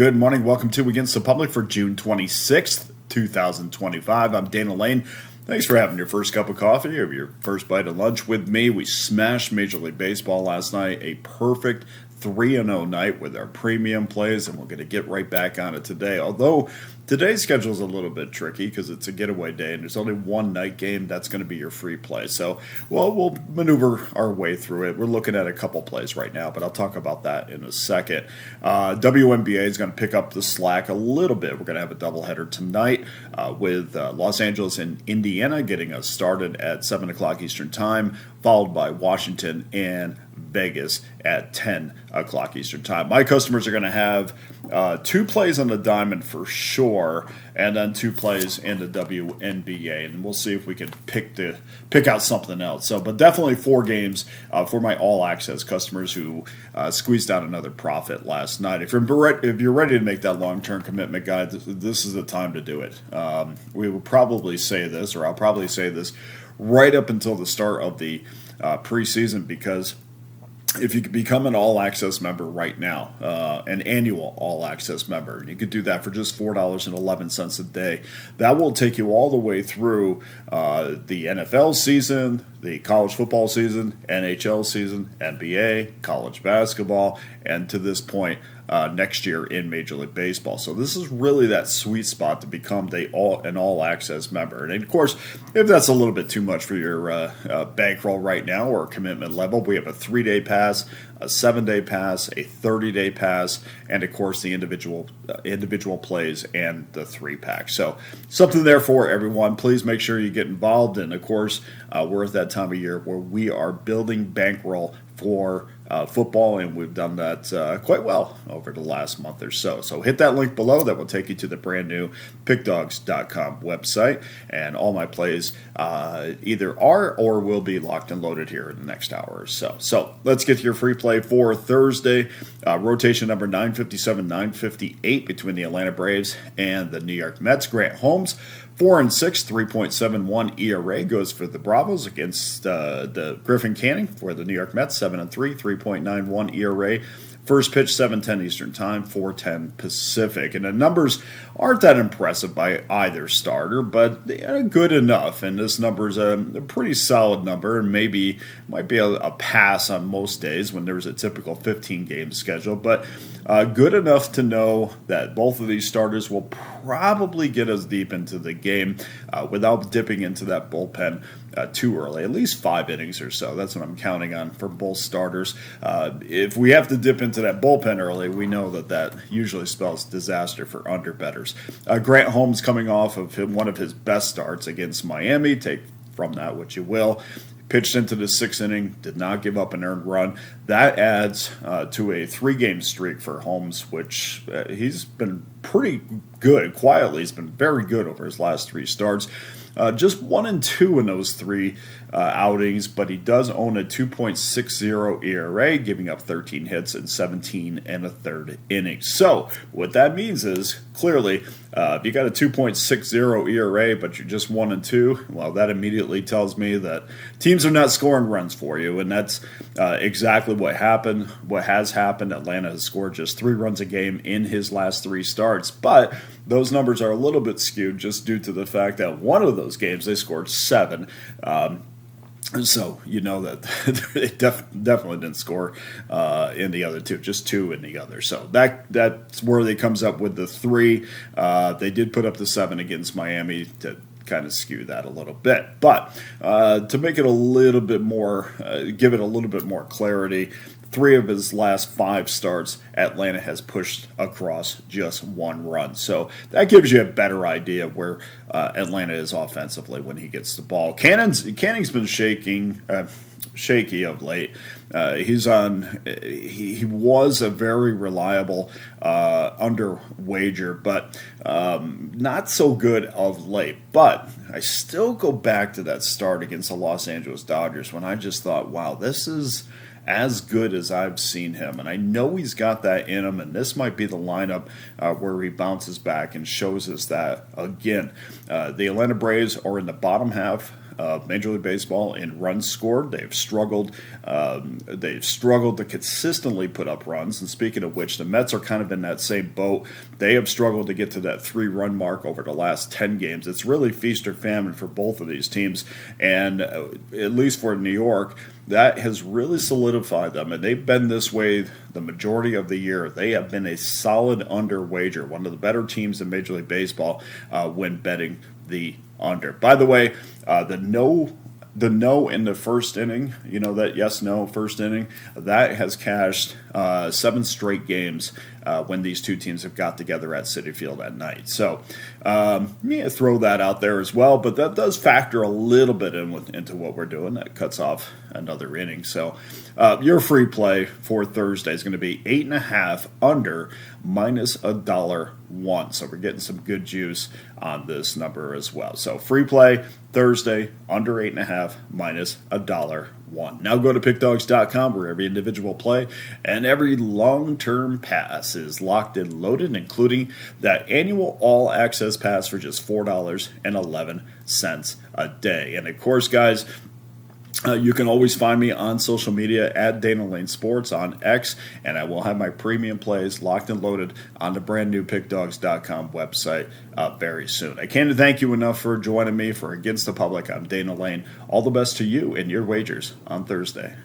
good morning. Welcome to Against the Public for June 26th, 2025. I'm Dana Lane. Thanks for having your first cup of coffee or your first bite of lunch with me. We smashed Major League Baseball last night, a perfect 3-0 night with our premium plays, and we're going to get right back on it today. Although today's schedule is a little bit tricky because it's a getaway day and there's only one night game. That's going to be your free play. So, we'll maneuver our way through it. We're looking at a couple plays right now, but I'll talk about that in a second. WNBA is going to pick up the slack a little bit. We're going to have a doubleheader tonight with Los Angeles and Indiana getting us started at 7 o'clock Eastern Time, followed by Washington and Vegas at 10 o'clock Eastern Time. My customers are going to have 2 plays on the diamond for sure, and then 2 plays in the WNBA, and we'll see if we can pick out something else. So, but definitely 4 games for my all-access customers who squeezed out another profit last night. If you're ready to make that long-term commitment, guys, this is the time to do it. We will probably say this, or I'll probably say this right up until the start of the preseason, because if you could become an all-access member right now, an annual all-access member, you could do that for just $4.11 a day. That will take you all the way through the NFL season, the college football season, NHL season, NBA, college basketball, and to this point, next year in Major League Baseball. So this is really that sweet spot to become an all-access member. And of course, if that's a little bit too much for your bankroll right now or commitment level, we have a 3-day pass, a 7-day pass, a 30-day pass, and of course the individual plays and the 3-pack. So something there for everyone. Please make sure you get involved. And of course, we're at that time of year where we are building bankroll for football, and we've done that quite well over the last month or so. So hit that link below. That will take you to the brand new Pickdawgz.com website, and all my plays either are or will be locked and loaded here in the next hour or so. So let's get to your free play for Thursday. Rotation number 957, 958 between the Atlanta Braves and the New York Mets. Grant Holmes, 4-6, 3.71 ERA goes for the Bravos against the Griffin Canning for the New York Mets, 7-3, 3.91 ERA. First pitch, 7:10 Eastern Time, 4:10 Pacific. And the numbers aren't that impressive by either starter, but they are good enough. And this number is a pretty solid number, and maybe might be a pass on most days when there's a typical 15-game schedule. But good enough to know that both of these starters will probably get us deep into the game without dipping into that bullpen too early, at least 5 innings or so. That's what I'm counting on for both starters. If we have to dip into that bullpen early, we know that usually spells disaster for underbettors. Grant Holmes coming off of one of his best starts against Miami. Take from that what you will. Pitched into the 6th inning, did not give up an earned run. That adds to a 3-game streak for Holmes, which he's been pretty good. Quietly, he's been very good over his last 3 starts. Just 1-2 in those 3 outings, but he does own a 2.60 ERA, giving up 13 hits in 17 1/3 innings. So what that means is, clearly, if you got a 2.60 ERA, but you're just 1-2, well, that immediately tells me that teams are not scoring runs for you, and that's exactly what happened. What has happened, Atlanta has scored just 3 runs a game in his last 3 starts, but those numbers are a little bit skewed just due to the fact that one of those games they scored 7. So you know that they definitely didn't score in the other 2, just 2 in the other. So that's where they comes up with the 3. They did put up the 7 against Miami to kind of skew that a little bit. But to make it a little bit more, give it a little bit more clarity, 3 of his last 5 starts, Atlanta has pushed across just 1 run. So that gives you a better idea of where Atlanta is offensively when he gets the ball. Canning's been shaky of late. He was a very reliable under wager, but not so good of late. But I still go back to that start against the Los Angeles Dodgers when I just thought, wow, this is as good as I've seen him. And I know he's got that in him, and this might be the lineup where he bounces back and shows us that again. The Atlanta Braves are in the bottom half of Major League Baseball in runs scored. They've struggled. They've struggled to consistently put up runs. And speaking of which, the Mets are kind of in that same boat. They have struggled to get to that 3-run mark over the last 10 games. It's really feast or famine for both of these teams. And at least for New York, that has really solidified them, and they've been this way the majority of the year. They have been a solid under wager, one of the better teams in Major League Baseball when betting the under. By the way, the no in the first inning, that yes-no first inning, that has cashed 7 straight games when these two teams have got together at Citi Field at night. So, throw that out there as well, but that does factor a little bit into what we're doing. That cuts off another inning. So, your free play for Thursday is going to be 8.5 under minus $1.01. So, we're getting some good juice on this number as well. So, free play Thursday under 8.5 minus $1.01. Now go to pickdawgz.com where every individual play and every long-term pass is locked and loaded, including that annual all-access pass for just $4.11 a day. And of course, guys, you can always find me on social media at Dana Lane Sports on X, and I will have my premium plays locked and loaded on the brand new Pickdawgz.com website very soon. I can't thank you enough for joining me for Against the Public. I'm Dana Lane. All the best to you and your wagers on Thursday.